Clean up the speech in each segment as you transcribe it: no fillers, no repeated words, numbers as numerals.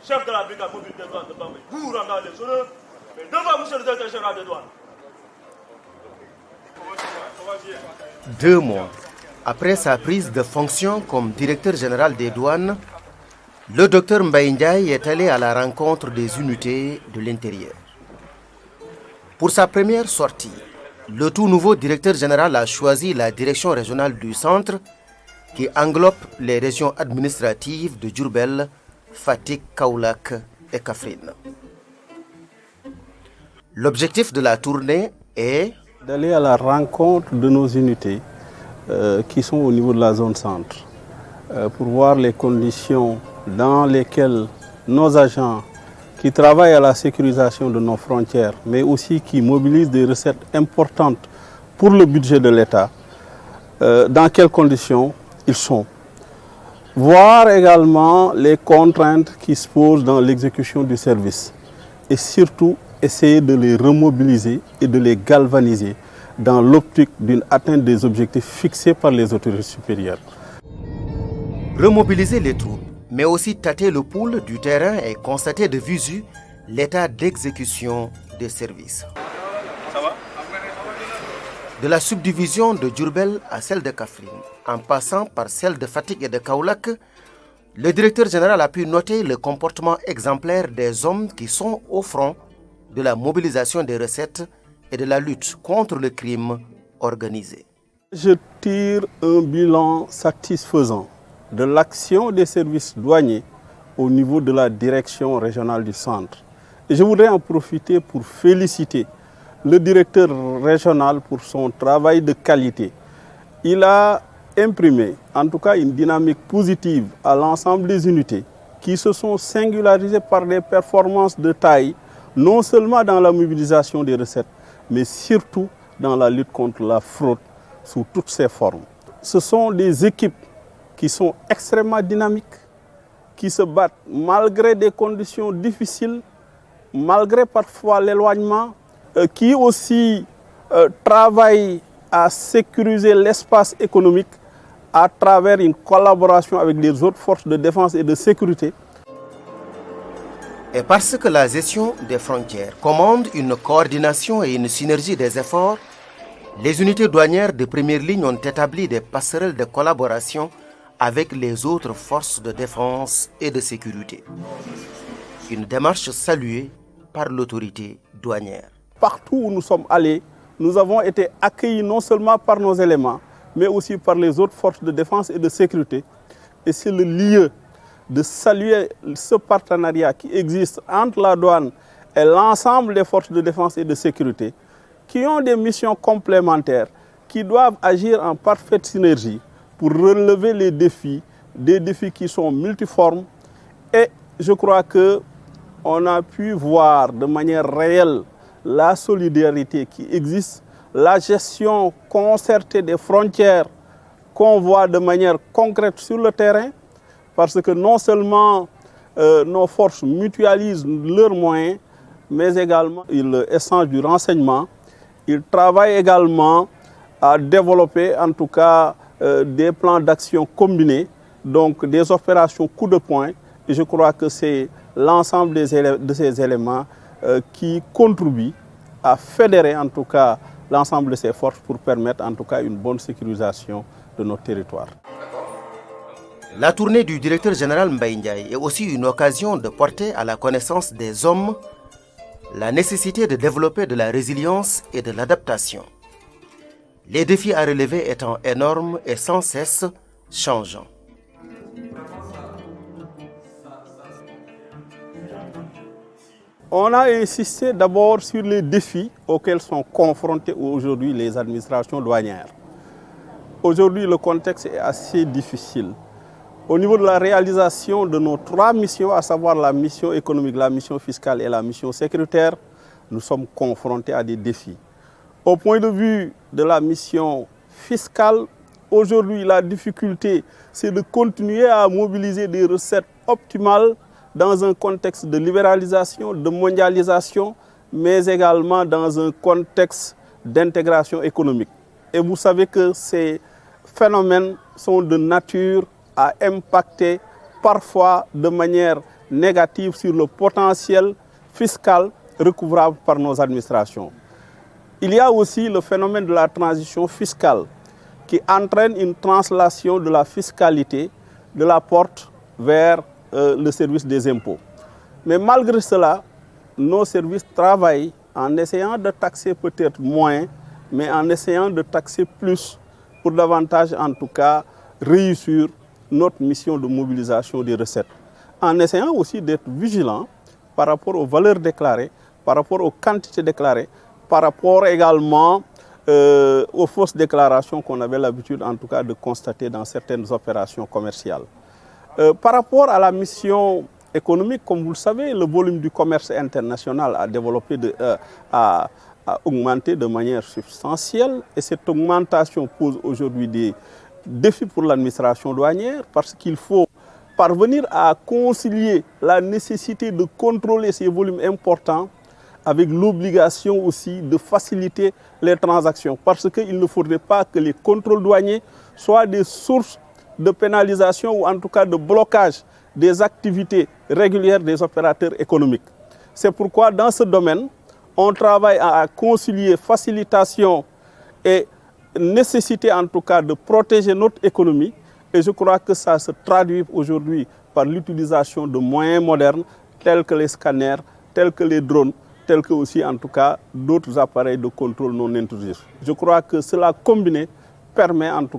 chef de la brigade mobile des douanes de Bambey, vous vous rendez à les honneurs, mais devant monsieur le directeur général des douanes. 2 mois après sa prise de fonction comme directeur général des douanes, le docteur Mbaye Ndiaye est allé à la rencontre des unités de l'intérieur. Pour sa première sortie, le tout nouveau directeur général a choisi la direction régionale du centre qui englobe les régions administratives de Diourbel, Fatick, Kaolack et Kaffrine. L'objectif de la tournée est d'aller à la rencontre de nos unités qui sont au niveau de la zone centre pour voir les conditions dans lesquelles nos agents qui travaillent à la sécurisation de nos frontières, mais aussi qui mobilisent des recettes importantes pour le budget de l'État, dans quelles conditions ils sont. Voir également les contraintes qui se posent dans l'exécution du service et surtout essayer de les remobiliser et de les galvaniser dans l'optique d'une atteinte des objectifs fixés par les autorités supérieures. Remobiliser les troupes, mais aussi tâter le pouls du terrain et constater de visu l'état d'exécution des services. Ça va? De la subdivision de Diourbel à celle de Kaffrine, en passant par celle de Fatick et de Kaolack, le directeur général a pu noter le comportement exemplaire des hommes qui sont au front de la mobilisation des recettes et de la lutte contre le crime organisé. Je tire un bilan satisfaisant de l'action des services douaniers au niveau de la direction régionale du centre. Et je voudrais en profiter pour féliciter le directeur régional pour son travail de qualité. Il a imprimé en tout cas une dynamique positive à l'ensemble des unités qui se sont singularisées par des performances de taille, non seulement dans la mobilisation des recettes, mais surtout dans la lutte contre la fraude sous toutes ses formes. Ce sont des équipes qui sont extrêmement dynamiques, qui se battent malgré des conditions difficiles, malgré parfois l'éloignement, qui aussi travaillent à sécuriser l'espace économique à travers une collaboration avec les autres forces de défense et de sécurité. Et parce que la gestion des frontières commande une coordination et une synergie des efforts, les unités douanières de première ligne ont établi des passerelles de collaboration avec les autres forces de défense et de sécurité. Une démarche saluée par l'autorité douanière. Partout où nous sommes allés, nous avons été accueillis non seulement par nos éléments, mais aussi par les autres forces de défense et de sécurité. Et c'est le lieu de saluer ce partenariat qui existe entre la douane et l'ensemble des forces de défense et de sécurité, qui ont des missions complémentaires, qui doivent agir en parfaite synergie pour relever les défis, des défis qui sont multiformes. Et je crois qu'on a pu voir de manière réelle la solidarité qui existe, la gestion concertée des frontières qu'on voit de manière concrète sur le terrain, parce que non seulement nos forces mutualisent leurs moyens, mais également ils échangent du renseignement. Ils travaillent également à développer en tout cas des plans d'action combinés, donc des opérations coup de poing. Et je crois que c'est l'ensemble de ces éléments qui contribuent à fédérer en tout cas l'ensemble de ces forces pour permettre en tout cas une bonne sécurisation de notre territoire. La tournée du directeur général Mbaye Ndiaye est aussi une occasion de porter à la connaissance des hommes la nécessité de développer de la résilience et de l'adaptation. Les défis à relever étant énormes et sans cesse changeants. On a insisté d'abord sur les défis auxquels sont confrontées aujourd'hui les administrations douanières. Aujourd'hui, le contexte est assez difficile. Au niveau de la réalisation de nos 3 missions, à savoir la mission économique, la mission fiscale et la mission sécuritaire, nous sommes confrontés à des défis. Au point de vue de la mission fiscale, aujourd'hui, la difficulté, c'est de continuer à mobiliser des recettes optimales dans un contexte de libéralisation, de mondialisation, mais également dans un contexte d'intégration économique. Et vous savez que ces phénomènes sont de nature à impacter parfois de manière négative sur le potentiel fiscal recouvrable par nos administrations. Il y a aussi le phénomène de la transition fiscale qui entraîne une translation de la fiscalité de la porte vers le service des impôts. Mais malgré cela, nos services travaillent en essayant de taxer peut-être moins, mais en essayant de taxer plus pour davantage, en tout cas, réussir notre mission de mobilisation des recettes. En essayant aussi d'être vigilant par rapport aux valeurs déclarées, par rapport aux quantités déclarées, par rapport également aux fausses déclarations qu'on avait l'habitude, en tout cas, de constater dans certaines opérations commerciales. Par rapport à la mission économique, comme vous le savez, le volume du commerce international a développé, a augmenté de manière substantielle et cette augmentation pose aujourd'hui des défis pour l'administration douanière parce qu'il faut parvenir à concilier la nécessité de contrôler ces volumes importants avec l'obligation aussi de faciliter les transactions parce qu'il ne faudrait pas que les contrôles douaniers soient des sources de pénalisation ou en tout cas de blocage des activités régulières des opérateurs économiques. C'est pourquoi dans ce domaine, on travaille à concilier facilitation et nécessité en tout cas de protéger notre économie et je crois que ça se traduit aujourd'hui par l'utilisation de moyens modernes tels que les scanners, tels que les drones, tels que aussi en tout cas d'autres appareils de contrôle non intrusifs. Je crois que cela combiné nous permet en tout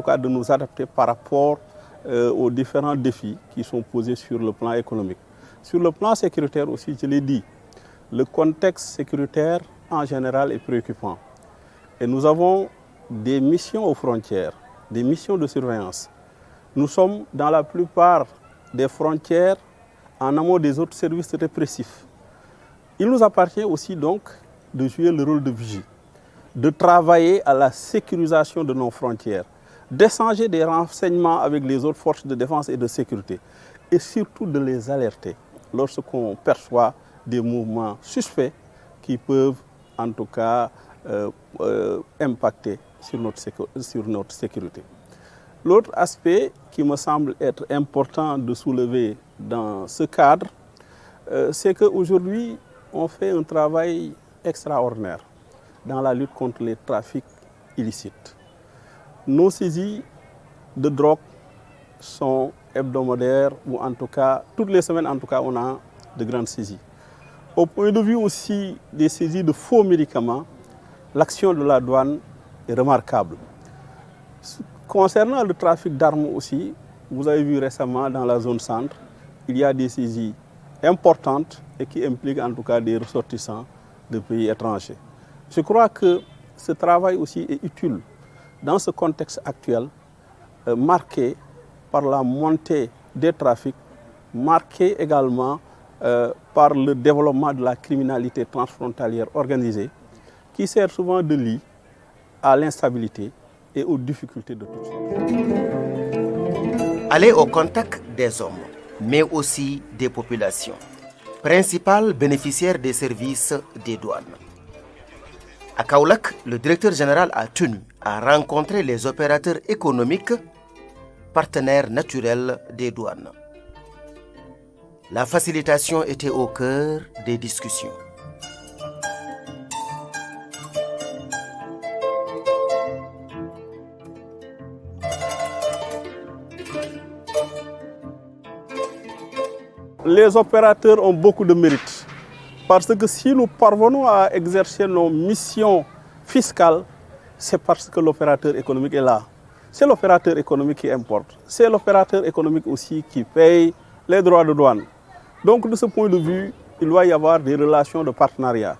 cas de nous adapter par rapport aux différents défis qui sont posés sur le plan économique. Sur le plan sécuritaire aussi, je l'ai dit, le contexte sécuritaire en général est préoccupant. Et nous avons des missions aux frontières, des missions de surveillance. Nous sommes dans la plupart des frontières en amont des autres services répressifs. Il nous appartient aussi donc de jouer le rôle de vigie, de travailler à la sécurisation de nos frontières, d'échanger des renseignements avec les autres forces de défense et de sécurité et surtout de les alerter lorsqu'on perçoit des mouvements suspects qui peuvent en tout cas impacter sur notre sécurité. L'autre aspect qui me semble être important de soulever dans ce cadre, c'est qu'aujourd'hui, on fait un travail extraordinaire dans la lutte contre les trafics illicites. Nos saisies de drogue sont hebdomadaires ou en tout cas, toutes les semaines en tout cas, on a de grandes saisies. Au point de vue aussi des saisies de faux médicaments, l'action de la douane est remarquable. Concernant le trafic d'armes aussi, vous avez vu récemment dans la zone centre, il y a des saisies importantes et qui impliquent en tout cas des ressortissants de pays étrangers. Je crois que ce travail aussi est utile dans ce contexte actuel, marqué par la montée des trafics, marqué également par le développement de la criminalité transfrontalière organisée, qui sert souvent de lit à l'instabilité et aux difficultés de toutes sortes. Aller au contact des hommes, mais aussi des populations, principales bénéficiaires des services des douanes. À Kaolack, le directeur général a tenu à rencontrer les opérateurs économiques, partenaires naturels des douanes. La facilitation était au cœur des discussions. Les opérateurs ont beaucoup de mérite parce que si nous parvenons à exercer nos missions fiscales, c'est parce que l'opérateur économique est là. C'est l'opérateur économique qui importe. C'est l'opérateur économique aussi qui paye les droits de douane. Donc de ce point de vue, il doit y avoir des relations de partenariat.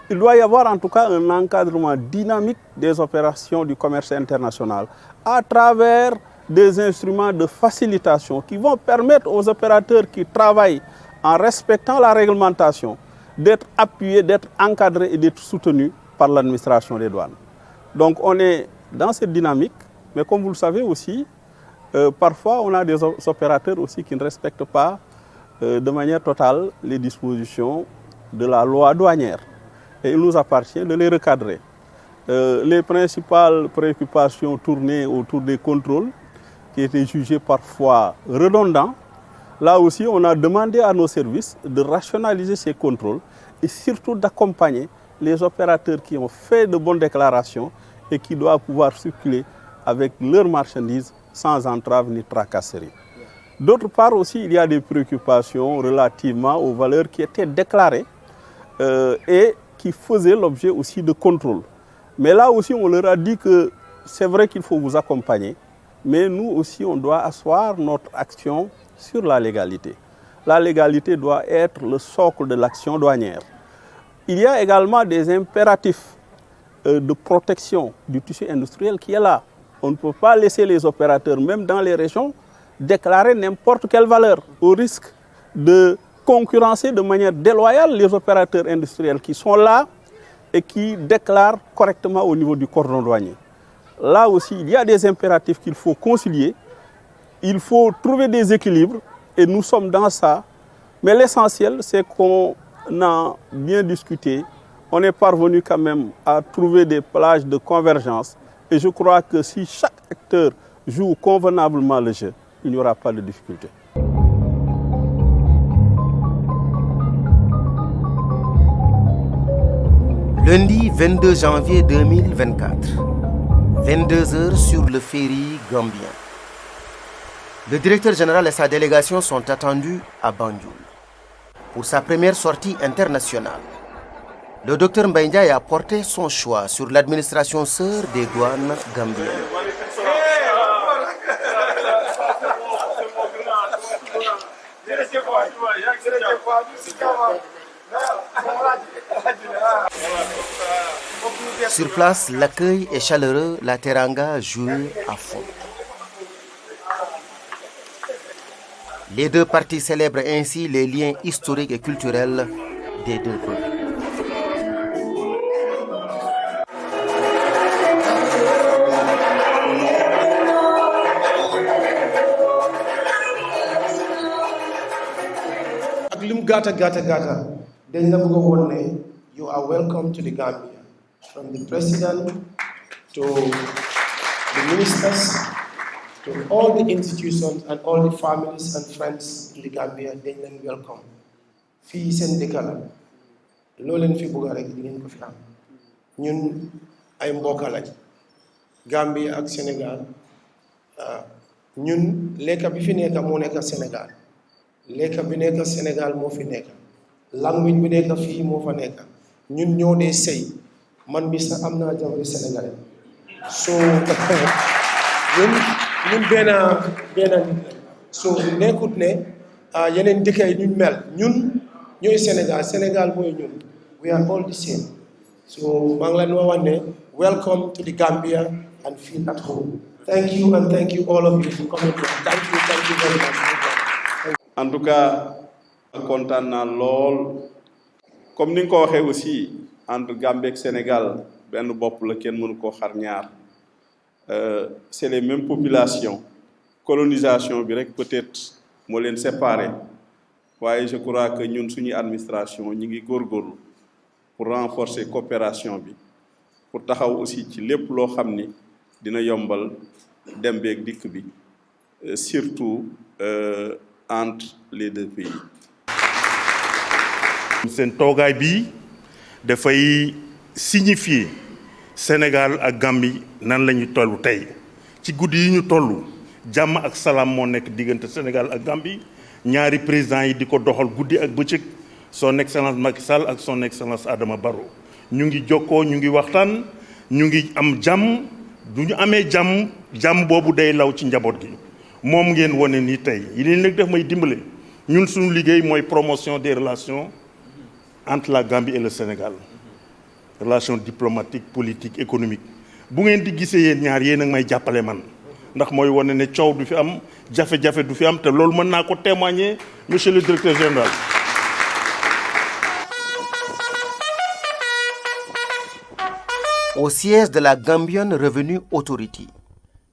Il doit y avoir en tout cas un encadrement dynamique des opérations du commerce international à travers des instruments de facilitation qui vont permettre aux opérateurs qui travaillent en respectant la réglementation d'être appuyés, d'être encadrés et d'être soutenus par l'administration des douanes. Donc on est dans cette dynamique, mais comme vous le savez aussi, parfois on a des opérateurs aussi qui ne respectent pas de manière totale les dispositions de la loi douanière. Et il nous appartient de les recadrer. Les principales préoccupations tournées autour des contrôles, qui étaient jugés parfois redondants, Là aussi, on a demandé à nos services de rationaliser ces contrôles et surtout d'accompagner les opérateurs qui ont fait de bonnes déclarations et qui doivent pouvoir circuler avec leurs marchandises sans entrave ni tracasserie. D'autre part aussi, il y a des préoccupations relativement aux valeurs qui étaient déclarées et qui faisaient l'objet aussi de contrôles. Mais là aussi, on leur a dit que c'est vrai qu'il faut vous accompagner, mais nous aussi, on doit asseoir notre action sur la légalité. La légalité doit être le socle de l'action douanière. Il y a également des impératifs de protection du tissu industriel qui est là. On ne peut pas laisser les opérateurs, même dans les régions, déclarer n'importe quelle valeur au risque de concurrencer de manière déloyale les opérateurs industriels qui sont là et qui déclarent correctement au niveau du cordon douanier. Là aussi, il y a des impératifs qu'il faut concilier. Il faut trouver des équilibres et nous sommes dans ça. Mais l'essentiel, c'est qu'on a bien discuté. On est parvenu quand même à trouver des plages de convergence. Et je crois que si chaque acteur joue convenablement le jeu, il n'y aura pas de difficulté. Lundi 22 janvier 2024, 22h sur le ferry gambien. Le directeur général et sa délégation sont attendus à Banjul pour sa première sortie internationale. Le docteur Mbaye Ndiaye a porté son choix sur l'administration sœur des douanes gambiennes. Sur place, l'accueil est chaleureux, la teranga jouée à fond. Les deux parties célèbrent ainsi les liens historiques et culturels des deux peuples. You are welcome to the Gambia. From the president to the ministers to all the institutions and all the families and friends in the Gambia, dañ leen welcome. Fii seen dëkk la loo leen fi bëgg rek di ngeen ko fi am ñun ay mbokk lañ Gambia ak Sénégal ñun lekka bi fi nekk moo nekk Sénégal lekka bi nekk Sénégal moo fi nekk language bi nekk fii moo fa nekk ñun ñoo dee sëy man bi sax am naa jabar sénégalais so ñun benn nit so nekkut ne yeneen dëkk yi ñu mel ñun ñooy Sénégal mooy ñun we are all the same so maa ngi leen wax ne welcome to the Gambia and feel at home. Thank you and thank you all of you for coming. Thank you very much. En tout cas kontaan naa lool comme ni nga ko waxee aussi entre Gambie ak Sénégal benn bopp la kenn mënu koo xar ñaar c'est les mêmes populations colonisation bi rek peut-être moo leen séparé waaye je crois que ñun suñuy administration ñi ngi góorgóorlu pour renforcer coopération bi pour taxaw aussi ci lépp loo xam ni dina yombal dem beeg dikk bi surtout entre les deux pays. seen toogaay bi dafay signifier Sénégal ak Gambie nan la ñu toll tey ci guddi yi ñu toll jàmm ak salaam moo nekk diggante Sénégal ak Gambie ñaari président yi di ko doxal guddi ak bëccëg son excellence Macky Sall ak son excellence Adama Barrow ñu ngi jokkoo ñu ngi waxtaan ñu ngi am jàmm du ñu amee jàmm boobu day law ci njaboot gi moom ngeen wone ni tey yi leen nag def may dimbale ñun suñu liggéey mooy promotion des relations entre la Gambie et le Sénégal relations diplomatiques politiques économiques bu ngeen di gisee yéen ñaar yéen ak may jàppale man ndax mooy wane ne coow du fi am jafe-jafe du fi am te loolu mën naa ko témoigner monsieur le directeur général. Au siège de la Gambian Revenue Authority,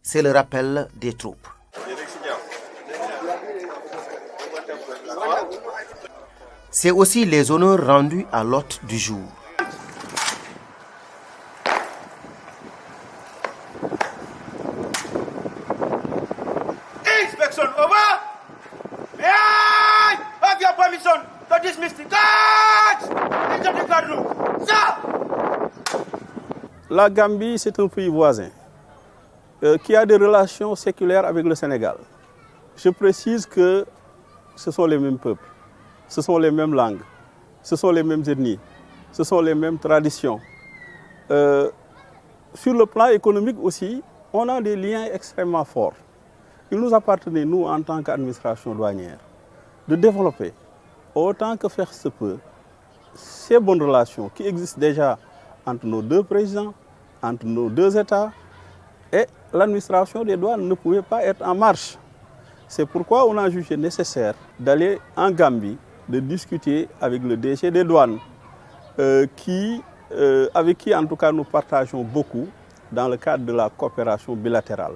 c'est le rappel des troupes. C'est aussi les honneurs rendus à l'hôte du jour. Inspection over. Yeah. la Gambie, c'est un pays voisin qui a des relations séculaires avec le Sénégal. Je précise que ce sont les mêmes peuples, ce sont les mêmes langues, ce sont les mêmes ethnies, ce sont les mêmes traditions. Sur le plan économique aussi, on a des liens extrêmement forts. Il nous appartenait, nous, en tant qu'administration douanière, de développer, autant que faire se peut, ces bonnes relations qui existent déjà entre nos deux présidents, entre nos deux États, et l'administration des douanes ne pouvait pas être en marche. C'est pourquoi on a jugé nécessaire d'aller en Gambie, de discuter avec le DG des douanes, avec qui en tout cas nous partageons beaucoup dans le cadre de la coopération bilatérale.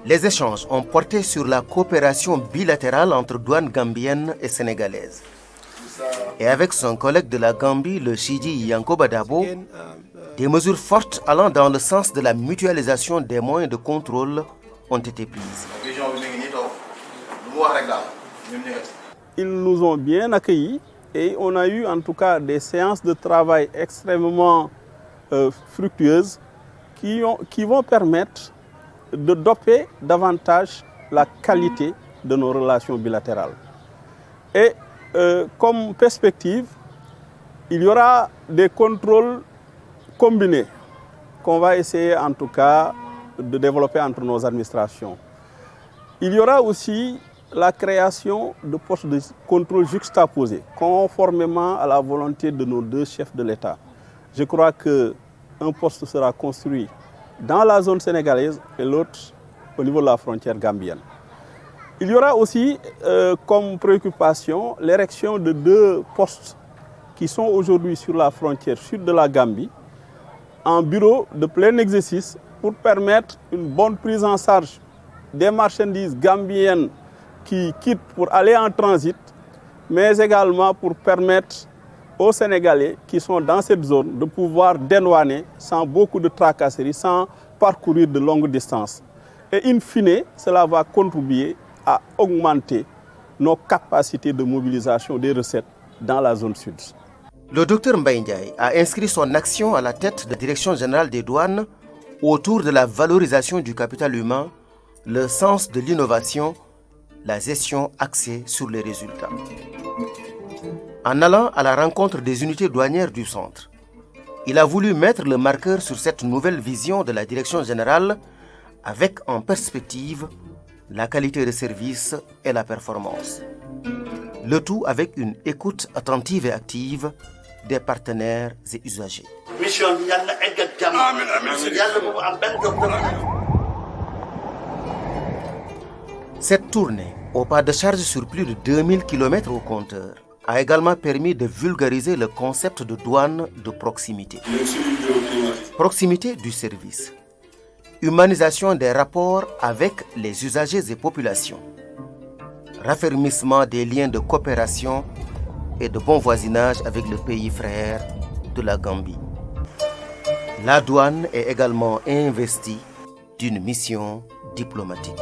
Les échanges ont porté sur la coopération bilatérale entre douanes gambiennes et sénégalaises. Et avec son collègue de la Gambie, le Chidi Yankoba Dabo, des mesures fortes allant dans le sens de la mutualisation des moyens de contrôle ont été prises. Ils nous ont bien accueillis et on a eu en tout cas des séances de travail extrêmement fructueuses qui vont permettre de doper davantage la qualité de nos relations bilatérales. Et comme perspective, il y aura des contrôles combinés qu'on va essayer en tout cas de développer entre nos administrations. Il y aura aussi la création de postes de contrôle juxtaposés, conformément à la volonté de nos deux chefs de l'État. Je crois qu'un poste sera construit dans la zone sénégalaise et l'autre au niveau de la frontière gambienne. Il y aura aussi comme préoccupation l'érection de 2 postes qui sont aujourd'hui sur la frontière sud de la Gambie, en bureau de plein exercice pour permettre une bonne prise en charge des marchandises gambiennes qui quittent pour aller en transit, mais également pour permettre aux Sénégalais qui sont dans cette zone de pouvoir dédouaner sans beaucoup de tracasseries, sans parcourir de longues distances. Et in fine, cela va contribuer à augmenter nos capacités de mobilisation des recettes dans la zone sud. Le docteur Mbaye Ndiaye a inscrit son action à la tête de la Direction générale des douanes autour de la valorisation du capital humain, le sens de l'innovation, la gestion axée sur les résultats. En allant à la rencontre des unités douanières du centre, il a voulu mettre le marqueur sur cette nouvelle vision de la Direction générale avec en perspective la qualité de service et la performance. Le tout avec une écoute attentive et active des partenaires et usagers. Cette tournée, au pas de charge sur plus de 2000 km au compteur, a également permis de vulgariser le concept de douane de proximité. Proximité du service. Humanisation des rapports avec les usagers et populations. Raffermissement des liens de coopération et de bon voisinage avec le pays frère de la Gambie. La douane est également investie d'une mission diplomatique.